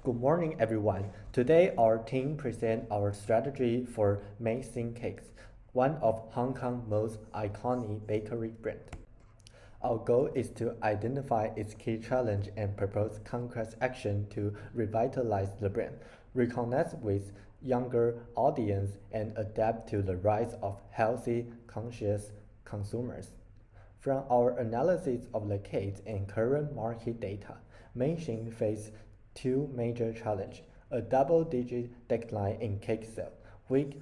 Good morning, everyone. Today, our team presents our strategy for Maxim cakes, one of Hong Kong's most iconic bakery brands. Our goal is to identify its key challenge and propose concrete action to revitalize the brand, reconnect with younger audience, and adapt to the rise of healthy, conscious consumers. From our analysis of the case and current market data, Maxim faces two major challenges: a double-digit decline in cake sales, which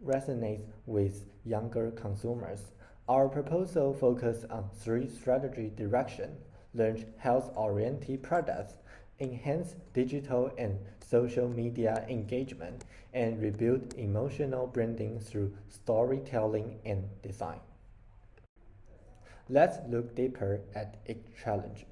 resonates with younger consumers. Our proposal focuses on three strategy directions: launch health-oriented products, enhance digital and social media engagement, and rebuild emotional branding through storytelling and design. Let's look deeper at each challenge.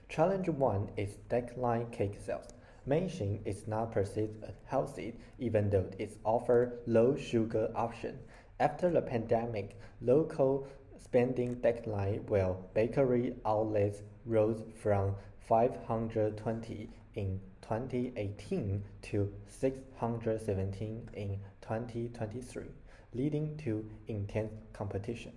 Challenge 1 is decline cake sales. Maxim is not perceived as healthy even though it offers low sugar option. After the pandemic, local spending declined while bakery outlets rose from 520 in 2018 to 617 in 2023, leading to intense competition.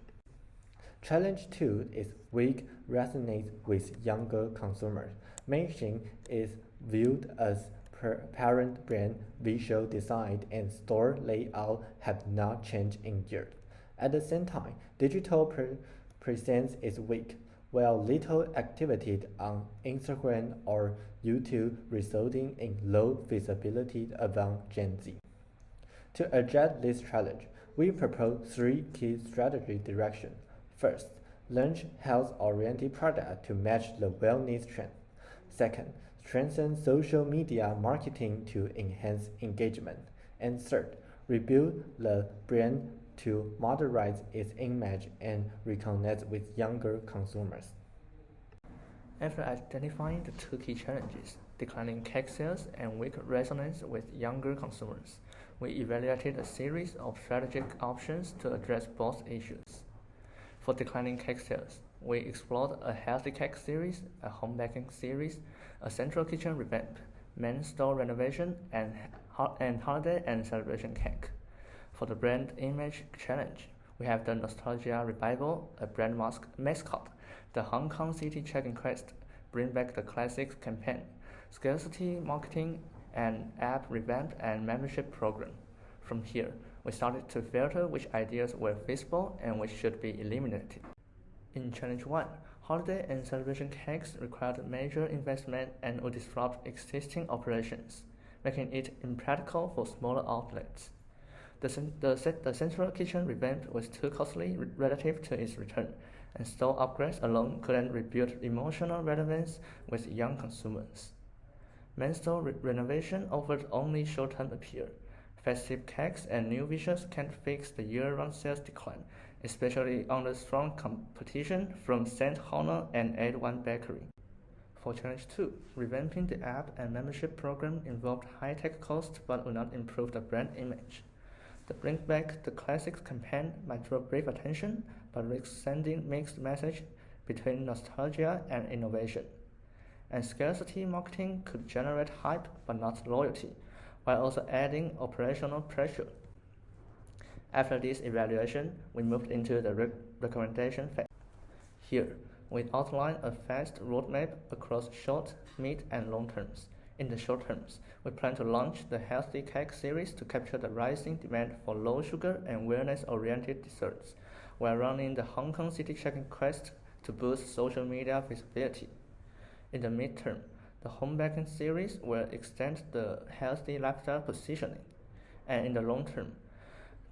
Challenge 2 is weak resonates with younger consumers. Maxim is viewed as parent brand. Visual design and store layout have not changed in years. At the same time, digital presence is weak, while little activity on Instagram or YouTube resulting in low visibility among Gen Z. To address this challenge, we propose three key strategy directions. First, launch health-oriented products to match the wellness trend. Second, strengthen social media marketing to enhance engagement. And third, rebuild the brand to modernize its image and reconnect with younger consumers. After identifying the two key challenges, declining cake sales and weak resonance with younger consumers, we evaluated a series of strategic options to address both issues. For declining cake sales, we explored a healthy cake series, a home baking series, a central kitchen revamp, main store renovation, and holiday and celebration cake. For the brand image challenge, we have the Nostalgia Revival, a brand mascot, the Hong Kong City Check-in Quest, Bring Back the Classics campaign, scarcity marketing, and app revamp and membership program. From here, we started to filter which ideas were feasible and which should be eliminated. In Challenge 1, holiday and celebration cakes required major investment and would disrupt existing operations, making it impractical for smaller outlets. The central kitchen revamp was too costly relative to its return, and store upgrades alone couldn't rebuild emotional relevance with young consumers. Main store renovation offered only short-term appeal. Festive cakes and new visuals can't fix the year-round sales decline, especially under strong competition from St. Honor and 81 Bakery. For Challenge 2, revamping the app and membership program involved high-tech costs but would not improve the brand image. The Bring Back the Classics campaign might draw brief attention but risks sending mixed message between nostalgia and innovation. And scarcity marketing could generate hype but not loyalty, while also adding operational pressure. After this evaluation, we moved into the recommendation phase. Here, we outline a fast roadmap across short, mid, and long terms. In the short terms, we plan to launch the Healthy Cake series to capture the rising demand for low sugar and wellness-oriented desserts, while running the Hong Kong City Check-in Quest to boost social media visibility. In the midterm, the home baking series will extend the healthy lifestyle positioning. And in the long term,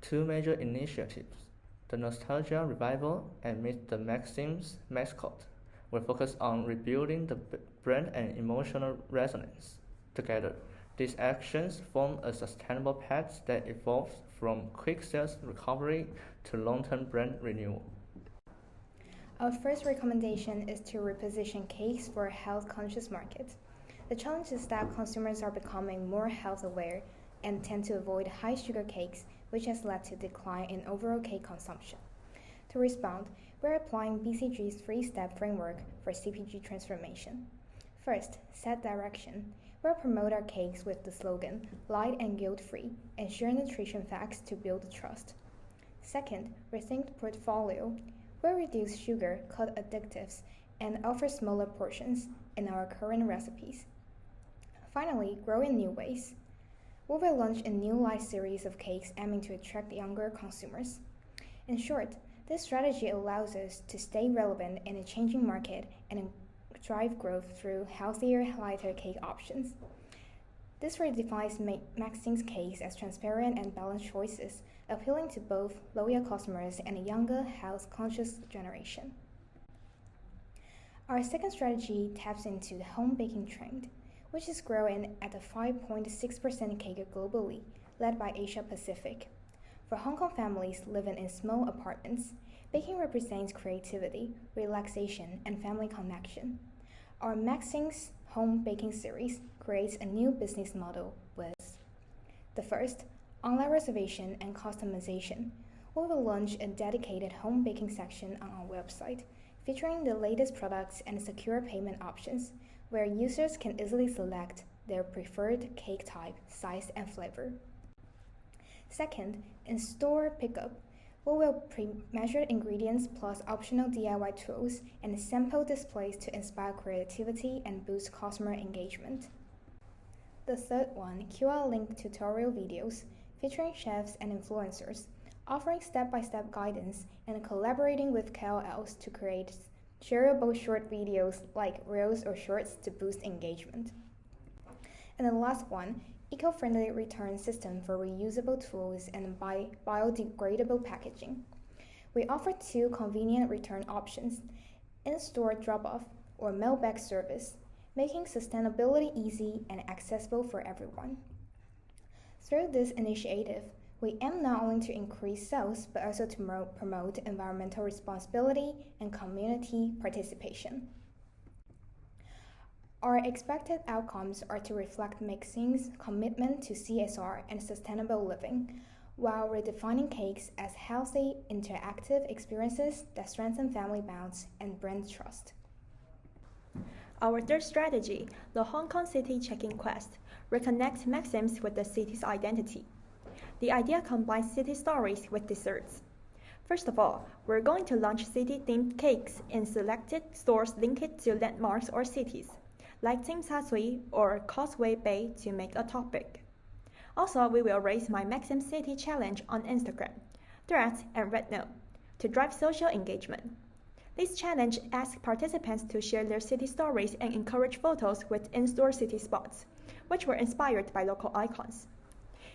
two major initiatives, the Nostalgia Revival and Meet the Maxim's mascot, will focus on rebuilding the brand and emotional resonance. Together, these actions form a sustainable path that evolves from quick sales recovery to long-term brand renewal. Our first recommendation is to reposition cakes for a health-conscious market. The challenge is that consumers are becoming more health-aware and tend to avoid high-sugar cakes, which has led to a decline in overall cake consumption. To respond, we're applying BCG's three-step framework for CPG transformation. First, set direction. We'll promote our cakes with the slogan, light and guilt-free, and share nutrition facts to build trust. Second, rethink portfolio. We'll reduce sugar, cut additives, and offer smaller portions in our current recipes. Finally, grow in new ways. We will launch a new light series of cakes aiming to attract younger consumers. In short, this strategy allows us to stay relevant in a changing market and drive growth through healthier, lighter cake options. This redefines Maxim's cakes as transparent and balanced choices, appealing to both loyal customers and a younger, health-conscious generation. Our second strategy taps into the home baking trend, which is growing at a 5.6% CAGR globally, led by Asia Pacific. For Hong Kong families living in small apartments, baking represents creativity, relaxation, and family connection. Our Maxim's Home Baking series creates a new business model with the first, online reservation and customization. We will launch a dedicated home baking section on our website, featuring the latest products and secure payment options, where users can easily select their preferred cake type, size, and flavor. Second, in-store pickup. We will pre-measured ingredients plus optional DIY tools and sample displays to inspire creativity and boost customer engagement. The third one, QR-linked tutorial videos featuring chefs and influencers, offering step-by-step guidance and collaborating with KOLs to create shareable short videos like Reels or Shorts to boost engagement. And the last one, eco-friendly return system for reusable tools and biodegradable packaging. We offer two convenient return options, in-store drop-off or mail-back service, making sustainability easy and accessible for everyone. Through this initiative, we aim not only to increase sales but also to promote environmental responsibility and community participation. Our expected outcomes are to reflect Maxim's commitment to CSR and sustainable living, while redefining cakes as healthy, interactive experiences that strengthen family bonds and brand trust. Our third strategy, the Hong Kong City Check-in Quest, reconnects Maxim's with the city's identity. The idea combines city stories with desserts. First of all, we're going to launch city-themed cakes in selected stores linked to landmarks or cities, like Tsim Sha Tsui or Causeway Bay to make a topic. Also, we will raise my Maxim City Challenge on Instagram, Threads, and RedNote to drive social engagement. This challenge asks participants to share their city stories and encourage photos with in-store city spots, which were inspired by local icons.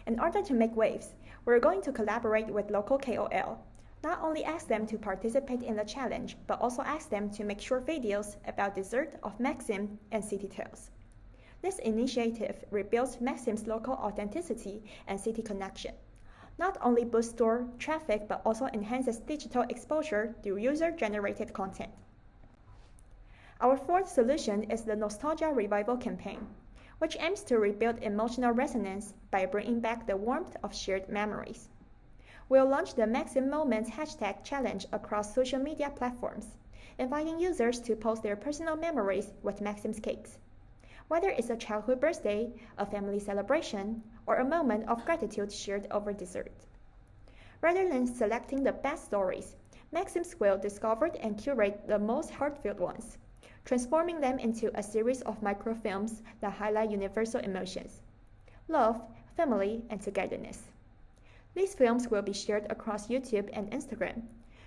In order to make waves, we're going to collaborate with local KOL. Not only ask them to participate in the challenge, but also ask them to make short videos about dessert of Maxim and city tales. This initiative rebuilds Maxim's local authenticity and city connection. Not only boosts store traffic, but also enhances digital exposure through user-generated content. Our fourth solution is the Nostalgia Revival campaign, which aims to rebuild emotional resonance by bringing back the warmth of shared memories. We'll launch the Maxim Moments hashtag challenge across social media platforms, inviting users to post their personal memories with Maxim's cakes. Whether it's a childhood birthday, a family celebration, or a moment of gratitude shared over dessert. Rather than selecting the best stories, Maxim's will discover and curate the most heartfelt ones, transforming them into a series of microfilms that highlight universal emotions: love, family, and togetherness. These films will be shared across YouTube and Instagram,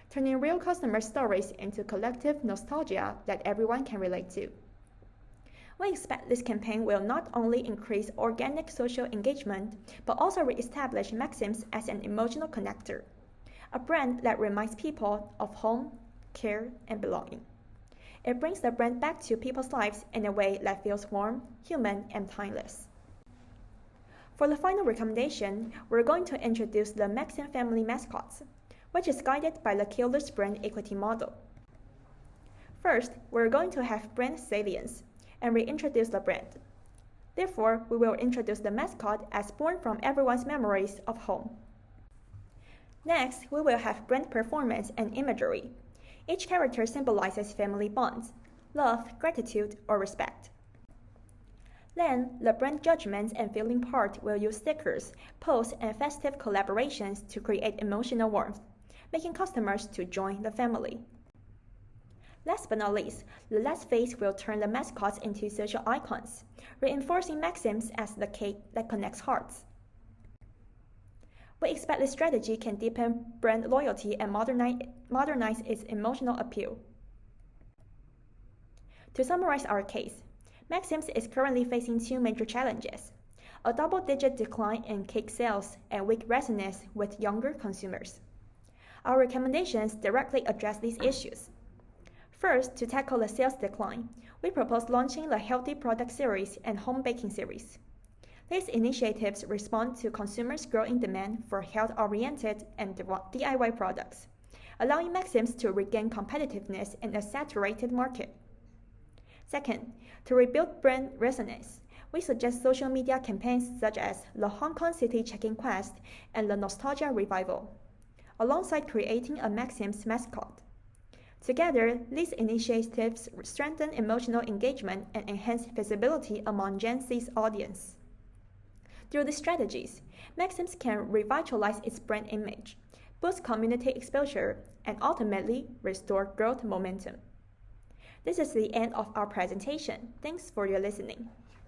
turning real customer stories into collective nostalgia that everyone can relate to. We expect this campaign will not only increase organic social engagement, but also re-establish Maxim's as an emotional connector, a brand that reminds people of home, care, and belonging. It brings the brand back to people's lives in a way that feels warm, human, and timeless. For the final recommendation, we're going to introduce the Maxim family mascots, which is guided by the Killer's brand equity model. First, we're going to have brand salience and reintroduce the brand. Therefore, we will introduce the mascot as born from everyone's memories of home. Next, we will have brand performance and imagery. Each character symbolizes family bonds, love, gratitude, or respect. Then, the brand judgment and feeling part will use stickers, posts, and festive collaborations to create emotional warmth, making customers to join the family. Last but not least, the last phase will turn the mascots into social icons, reinforcing Maxims as the cake that connects hearts. We expect this strategy can deepen brand loyalty and modernize its emotional appeal. To summarize our case, Maxims is currently facing two major challenges: a double-digit decline in cake sales and weak resonance with younger consumers. Our recommendations directly address these issues. First, to tackle the sales decline, we propose launching the Healthy Product Series and Home Baking Series. These initiatives respond to consumers' growing demand for health-oriented and DIY products, allowing Maxims to regain competitiveness in a saturated market. Second, to rebuild brand resonance, we suggest social media campaigns such as the Hong Kong City Check-in Quest and the Nostalgia Revival, alongside creating a Maxims mascot. Together, these initiatives strengthen emotional engagement and enhance visibility among Gen Z's audience. Through these strategies, Maxims can revitalize its brand image, boost community exposure, and ultimately restore growth momentum. This is the end of our presentation. Thanks for your listening.